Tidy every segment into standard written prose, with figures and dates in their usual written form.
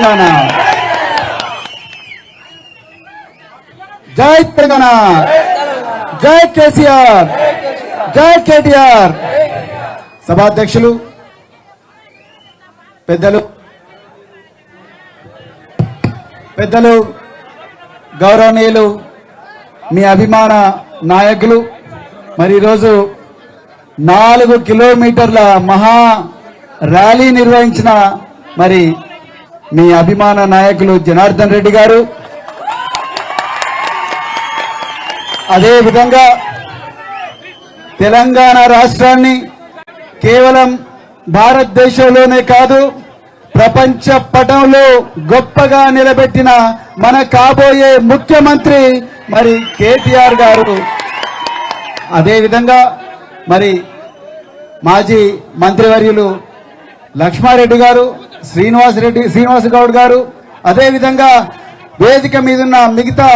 తెలంగాణ, జై తెలంగాణ, జై కేసీఆర్, జై కేటీఆర్. సభాధ్యక్షులు పెద్దలు గౌరవనీయులు మీ అభిమాన నాయకులు, మరి ఈరోజు 4 కిలోమీటర్ల మహా ర్యాలీ నిర్వహించిన మరి మీ అభిమాన నాయకులు జనార్దన్ రెడ్డి గారు, అదేవిధంగా తెలంగాణ రాష్ట్రాన్ని కేవలం భారతదేశంలోనే కాదు ప్రపంచ పటంలో గొప్పగా నిలబెట్టిన మన కాబోయే ముఖ్యమంత్రి మరి కేటీఆర్ గారు, అదేవిధంగా మరి మాజీ మంత్రివర్యులు లక్ష్మారెడ్డి గారు, శ్రీనివాస్ గౌడ్ గారు, అదేవిధంగా వేదిక మీదున్న మిగతా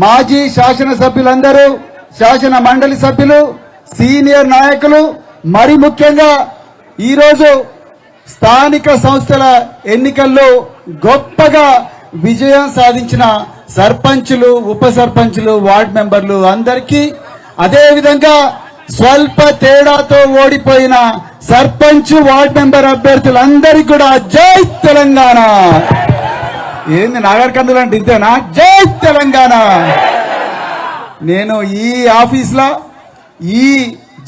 మాజీ శాసనసభ్యులందరూ, శాసన మండలి సభ్యులు, సీనియర్ నాయకులు, మరి ముఖ్యంగా ఈరోజు స్థానిక సంస్థల ఎన్నికల్లో గొప్పగా విజయం సాధించిన సర్పంచులు, ఉప సర్పంచులు, వార్డు మెంబర్లు అందరికీ, అదేవిధంగా స్వల్ప తేడాతో ఓడిపోయిన సర్పంచ్, వార్డు మెంబర్ అభ్యర్థులందరికీ కూడా జై తెలంగాణ. ఏంది నాగర్ కర్నూలు అంటే ఇంతేనా? జై తెలంగాణ. నేను ఈ ఆఫీస్లో ఈ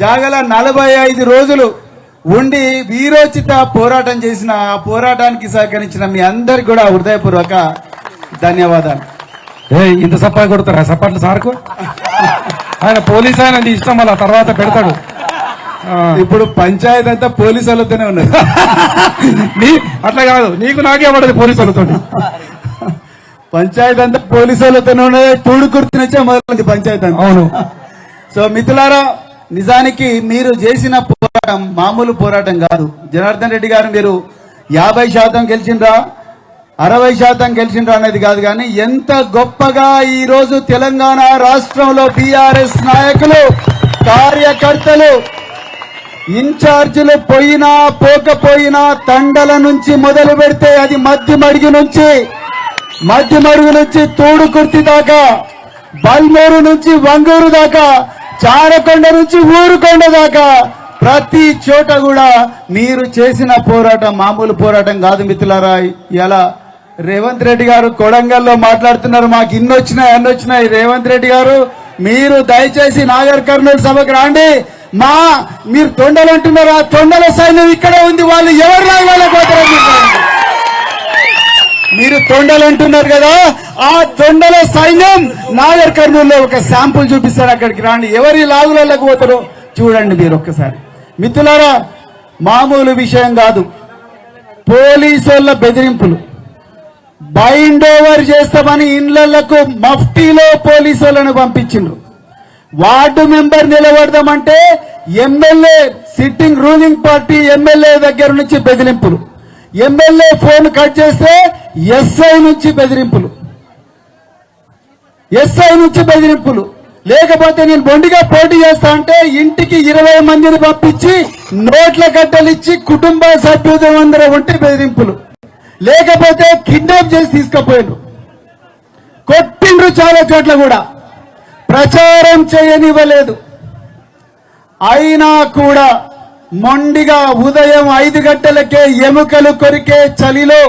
జాగల 45 రోజులు ఉండి వీరోచిత పోరాటం చేసిన, ఆ పోరాటానికి సహకరించిన మీ అందరికి కూడా హృదయపూర్వక ధన్యవాదాలు. ఇంత సప్పా కొడతారా సప్పట్లు సార్కు? ఆయన పోలీస్ ఆయన ఇష్టం, అలా తర్వాత పెడతాడు. ఇప్పుడు పంచాయతీ అంతా పోలీసు వాళ్ళతోనే ఉన్నది. అట్లా కాదు, నీకు నాకే పడదు పోలీసు వాళ్ళతో. పంచాయతీ అంతా పోలీసు వాళ్ళతోనే ఉన్నది. తూడు కుర్తినొచ్చే మొదలైంది పంచాయతీ అంతా. అవును. సో మిత్రులారా, నిజానికి మీరు చేసిన పోరాటం మామూలు పోరాటం కాదు. జనార్దన్ రెడ్డి గారు మీరు 50% గెలిచిండ్రా, 60% గెలిచిండ్రా అనేది కాదు, కానీ ఎంత గొప్పగా ఈ రోజు తెలంగాణ రాష్ట్రంలో బీఆర్ఎస్ నాయకులు, కార్యకర్తలు, ఇన్ఛార్జీలు పోయినా పోకపోయినా తండల నుంచి మొదలు పెడితే అది మధ్య మడుగు నుంచి తూడుకుర్తి దాకా, బల్మూరు నుంచి వంగూరు దాకా, చారకొండ నుంచి ఊరుకొండ దాకా ప్రతి చోట కూడా మీరు చేసిన పోరాటం మామూలు పోరాటం కాదు మిత్రులారా. ఇలా రేవంత్ రెడ్డి గారు కొడంగల్లో మాట్లాడుతున్నారు, మాకు అన్నొచ్చినాయి. రేవంత్ రెడ్డి గారు మీరు దయచేసి నాగర్ కర్నూలు సభకు రాండి. మీరు తొండలు అంటున్నారు, ఆ తొండల సైన్యం ఇక్కడే ఉంది, వాళ్ళు ఎవరు లాగలేకపోతారు. మీరు తొండలు అంటున్నారు కదా, ఆ తొండల సైన్యం నాగర్ కర్నూలులో ఒక శాంపుల్ చూపిస్తారు, అక్కడికి రాండి. ఎవరి లాగులకు పోతారో చూడండి మీరు ఒక్కసారి. మిత్రులారా, మామూలు విషయం కాదు. పోలీసుల బెదిరింపులు, బైండ్ ఓవర్ చేస్తామని ఇళ్లకు మఫ్టీలో పోలీసులను పంపించిండ్రు. వార్డు మెంబర్ నిలబడదామంటే MLA, sitting ruling party MLA దగ్గర నుంచి బెదిరింపులు, ఎమ్మెల్యే ఫోన్ కట్ చేస్తే ఎస్ఐ నుంచి బెదిరింపులు, లేకపోతే నేను బొండిగా పోటీ చేస్తా అంటే ఇంటికి 20 మందిని పంపించి నోట్ల కట్టలిచ్చి కుటుంబ సభ్యులందరూ ఉంటే బెదిరింపులు, లేకపోతే కిడ్నాప్ చేసి తీసుకుపోయారు, కొట్టిండ్రు. చాలా చోట్ల కూడా ప్రచారం చేయనివ్వలేదు. అయినా కూడా మొండిగా ఉదయం 5 గంటలకే ఎముకలు కొరికే చలిలో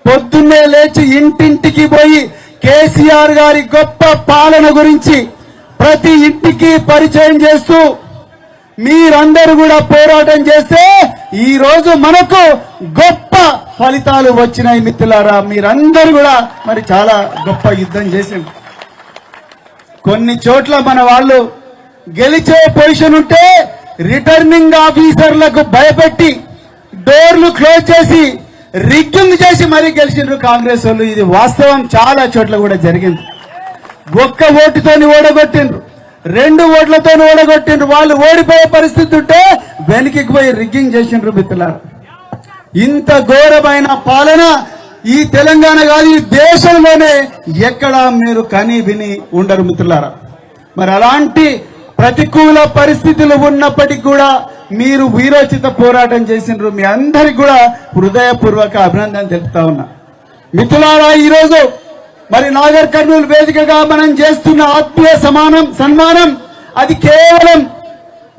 పొద్దున్నే లేచి ఇంటింటికి పోయి కేసీఆర్ గారి గొప్ప పాలన గురించి ప్రతి ఇంటికి పరిచయం చేస్తూ మీరందరూ కూడా పోరాటం చేస్తే ఈ రోజు మనకు గొప్ప ఫలితాలు వచ్చినాయి మిత్రులారా. మీరందరూ కూడా మరి చాలా గొప్ప యుద్ధం చేసింది. కొన్ని చోట్ల మన వాళ్ళు గెలిచే పొజిషన్ ఉంటే రిటర్నింగ్ ఆఫీసర్లకు భయపెట్టి డోర్లు క్లోజ్ చేసి రిగ్గింగ్ చేసి మరీ గెలిచిండ్రు కాంగ్రెస్ వాళ్ళు. ఇది వాస్తవం, చాలా చోట్ల కూడా జరిగింది. ఒక్క ఓటుతోని ఓడగొట్టిండ్రు, 2 ఓట్లతోని ఓడగొట్టిండ్రు. వాళ్ళు ఓడిపోయే పరిస్థితి ఉంటే వెనక్కి పోయి రిగ్గింగ్ చేసిండ్రు మిత్రులారా. ఇంత ఘోరమైన పాలన ఈ తెలంగాణ కాదు, ఈ దేశంలోనే ఎక్కడా మీరు కని విని ఉండరు మిత్రులారా. మరి అలాంటి ప్రతికూల పరిస్థితులు ఉన్నప్పటికీ కూడా మీరు వీరోచిత పోరాటం చేసినారు. మీ అందరికి కూడా హృదయపూర్వక అభినందన తెలుపుతా ఉన్నా. మిత్రులారా, ఈరోజు మరి నాగర్ కర్నూలు వేదికగా మనం చేస్తున్న ఆత్మీయ సన్మానం అది కేవలం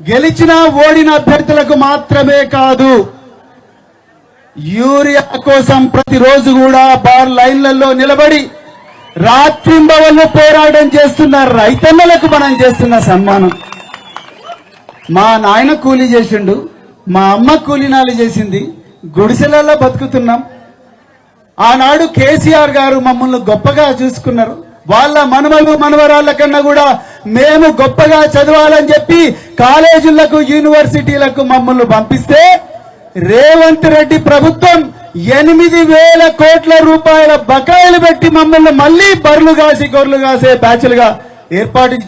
గెలిచిన ఓడిన అభ్యర్థులకు మాత్రమే కాదు, యూరియా కోసం ప్రతిరోజు కూడా బార్ లైన్లలో నిలబడి రాత్రింబవళ్ళు పోరాటం చేస్తున్న రైతన్నలకు మనం చేస్తున్న సన్మానం. మా నాయన కూలీ చేసిండు, మా అమ్మ కూలీనాలు చేసింది, గుడిసెలలో బతుకుతున్నాం. ఆనాడు కేసీఆర్ గారు మమ్మల్ని గొప్పగా చూసుకున్నారు. వాళ్ళ మనవరాళ్ల కన్నా కూడా మేము గొప్పగా చదవాలని చెప్పి కాలేజీలకు యూనివర్సిటీలకు మమ్మల్ని పంపిస్తే రేవంత్ రెడ్డి ప్రభుత్వం 8,000 కోట్ల రూపాయల బకాయిలు పెట్టి మమ్మల్ని మళ్లీ బర్లు కాసి గొర్రెలు కాసే బ్యాచ్లుగా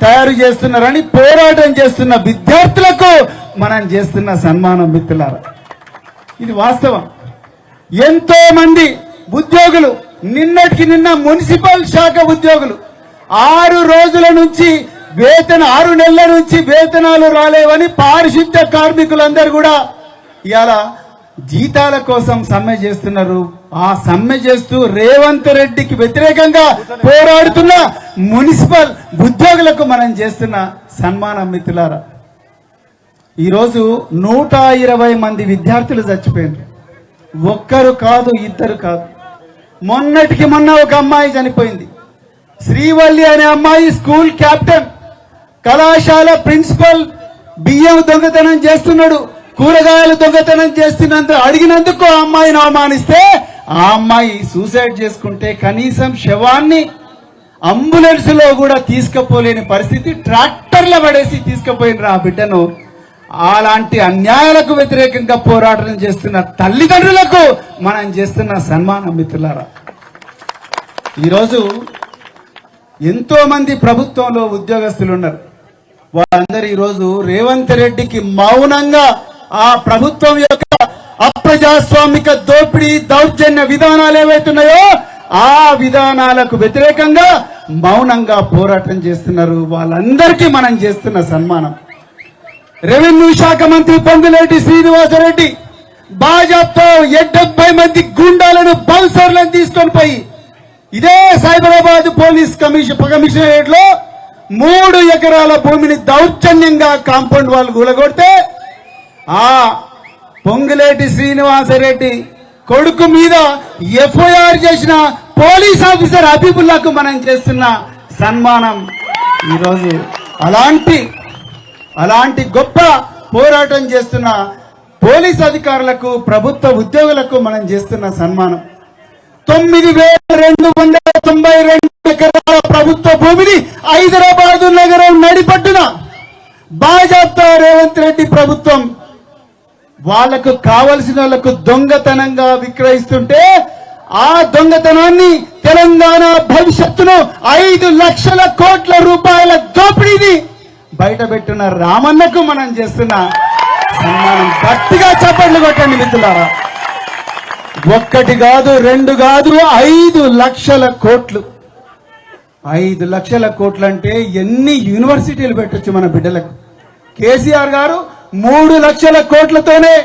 తయారు చేస్తున్నారని పోరాటం చేస్తున్న విద్యార్థులకు మనం చేస్తున్న సన్మానం. మిత్రులారా, ఇది వాస్తవం. ఎంతో మంది ఉద్యోగులు నిన్నటికి నిన్న మున్సిపల్ శాఖ ఉద్యోగులు 6 రోజుల నుంచి 6 నెలల నుంచి వేతనాలు రాలేవని పారిశుద్ధ్య కార్మికులందరూ కూడా ఇవాళ జీతాల కోసం సమ్మె చేస్తున్నారు. ఆ సమ్మె చేస్తూ రేవంత్ రెడ్డికి వ్యతిరేకంగా పోరాడుతున్న మున్సిపల్ ఉద్యోగులకు మనం చేస్తున్న సన్మానం. మిత్రులారా, ఈరోజు 120 మంది విద్యార్థులు చచ్చిపోయారు. ఒక్కరు కాదు, ఇద్దరు కాదు. మొన్నటికి మొన్న ఒక అమ్మాయి చనిపోయింది. శ్రీవల్లి అనే అమ్మాయి స్కూల్ కెప్టెన్, కళాశాల ప్రిన్సిపల్ బియ్యం దొంగతనం చేస్తున్నాడు, కూరగాయలు దొంగతనం చేస్తున్నందుకు అడిగినందుకు ఆ అమ్మాయిని అవమానిస్తే ఆ అమ్మాయి సూసైడ్ చేసుకుంటే కనీసం శవాన్ని అంబులెన్స్ లో కూడా తీసుకుపోలేని పరిస్థితి, ట్రాక్టర్ల పడేసి తీసుకుపోయిన ఆ బిడ్డను. అలాంటి అన్యాయాలకు వ్యతిరేకంగా పోరాటం చేస్తున్న తల్లిదండ్రులకు మనం చేస్తున్న సన్మానం. మిత్రులారా, ఈరోజు ఎంతో మంది ప్రభుత్వంలో ఉద్యోగస్తులు ఉన్నారు. వాళ్ళందరూ ఈరోజు రేవంత్ రెడ్డికి మౌనంగా ఆ ప్రభుత్వం యొక్క అప్రజాస్వామిక దోపిడీ దౌర్జన్య విధానాలు ఏవైతున్నాయో ఆ విధానాలకు వ్యతిరేకంగా మౌనంగా పోరాటం చేస్తున్నారు. వాళ్ళందరికీ మనం చేస్తున్న సన్మానం. రెవెన్యూ శాఖ మంత్రి పొంగులేటి శ్రీనివాసరెడ్డి భాజపాతో 70 మంది గుండాలను బౌన్సర్లను తీసుకొని పోయి ఇదే సైబరాబాద్ పోలీస్ కమిషనరేట్ లో 3 ఎకరాల భూమిని దౌర్జన్యంగా కాంపౌండ్ వాళ్ళు కూలగొడితే ఆ పొంగులేటి శ్రీనివాసరెడ్డి కొడుకు మీద ఎఫ్ఐఆర్ చేసిన పోలీస్ ఆఫీసర్ హబీబుల్లాకు మనం చేస్తున్న సన్మానం. ఈరోజు అలాంటి గొప్ప పోరాటం చేస్తున్న పోలీస్ అధికారులకు, ప్రభుత్వ ఉద్యోగులకు మనం చేస్తున్న సన్మానం. 9,292 ఎకరాల ప్రభుత్వ భూమిని హైదరాబాద్ నగరం నడిపట్టున భాజపా రేవంత్ రెడ్డి ప్రభుత్వం వాళ్లకు కావలసిన వాళ్లకు దొంగతనంగా విక్రయిస్తుంటే ఆ దొంగతనాన్ని, తెలంగాణ భవిష్యత్తును 5 లక్షల కోట్ల రూపాయల దోపిడీని బయటపెట్టిన రామన్నకు మనం చేస్తున్న సన్మానం. గట్టిగా చప్పట్లు కొట్టండి మిత్రులారా. 1 కాదు, 2 కాదు, 5 లక్షల కోట్లు. 5 లక్షల కోట్లు అంటే ఎన్ని యూనివర్సిటీలు పెట్టొచ్చు మన బిడ్డలకు. కేసీఆర్ గారు 3 లక్షల కోట్లతోనే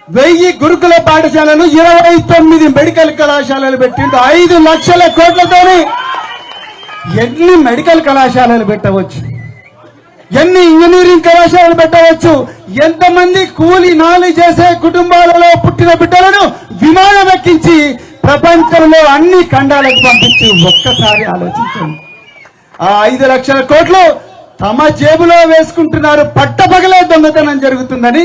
1000 గురుకుల పాఠశాలలు, 29 మెడికల్ కళాశాలలు పెట్టిండు. 5 లక్షల కోట్లతోనే ఎన్ని మెడికల్ కళాశాలలు పెట్టవచ్చు, ఎన్ని ఇంజనీరింగ్ కళాశాలలు పెట్టవచ్చు, ఎంతమంది కూలి నాలి చేసే కుటుంబాలలో పుట్టిన బిడ్డలను విమానం ఎక్కించి ప్రపంచంలో అన్ని ఖండాలకు పంపించి ఒక్కసారి ఆలోచించండి. ఆ 5 లక్షల కోట్లు తమ జేబులో వేసుకుంటున్నారు. పట్టపగలే దొంగతనం జరుగుతుందని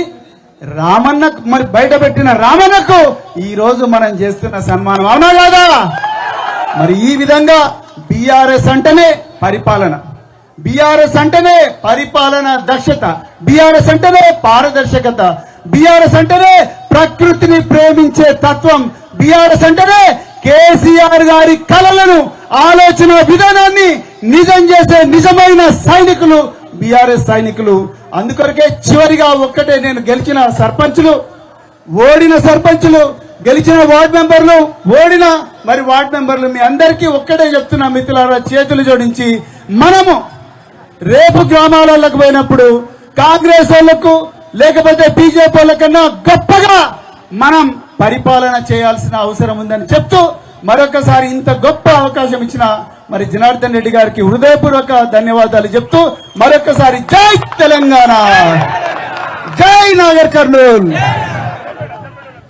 రామన్నకు మరి బయటపెట్టిన రామన్నకు ఈ రోజు మనం చేస్తున్న సన్మానం. అవునా కాదా? మరి ఈ విధంగా బీఆర్ఎస్ అంటేనే పరిపాలన, బీఆర్ఎస్ అంటేనే పరిపాలన దక్షత, బీఆర్ఎస్ అంటేనే పారదర్శకత, బీఆర్ఎస్ అంటేనే ప్రకృతిని ప్రేమించే తత్వం, బీఆర్ఎస్ అంటేనే కేసీఆర్ గారి కలలను, ఆలోచన విధానాన్ని నిజం చేసే నిజమైన సైనికులు బీఆర్ఎస్ సైనికులు. అందుకొరకే చివరిగా ఒక్కటే, నేను గెలిచిన సర్పంచులు, ఓడిన సర్పంచులు, గెలిచిన వార్డు మెంబర్లు, ఓడిన మరి వార్డు మెంబర్లు, మీ అందరికీ ఒక్కటే చెప్తున్నా మిత్రులారా, చేతులు జోడించి మనము రేపు గ్రామాలకు పోయినప్పుడు కాంగ్రెస్ వాళ్లకు లేకపోతే బీజేపీ వాళ్ళకన్నా గొప్పగా మనం పరిపాలన చేయాల్సిన అవసరం ఉందని చెప్తూ మరొకసారి ఇంత గొప్ప అవకాశం ఇచ్చిన మరి జనార్దన్ రెడ్డి గారికి హృదయపూర్వక ధన్యవాదాలు చెప్తూ మరొకసారి జై తెలంగాణ, జై నాగర్ కర్నూల్.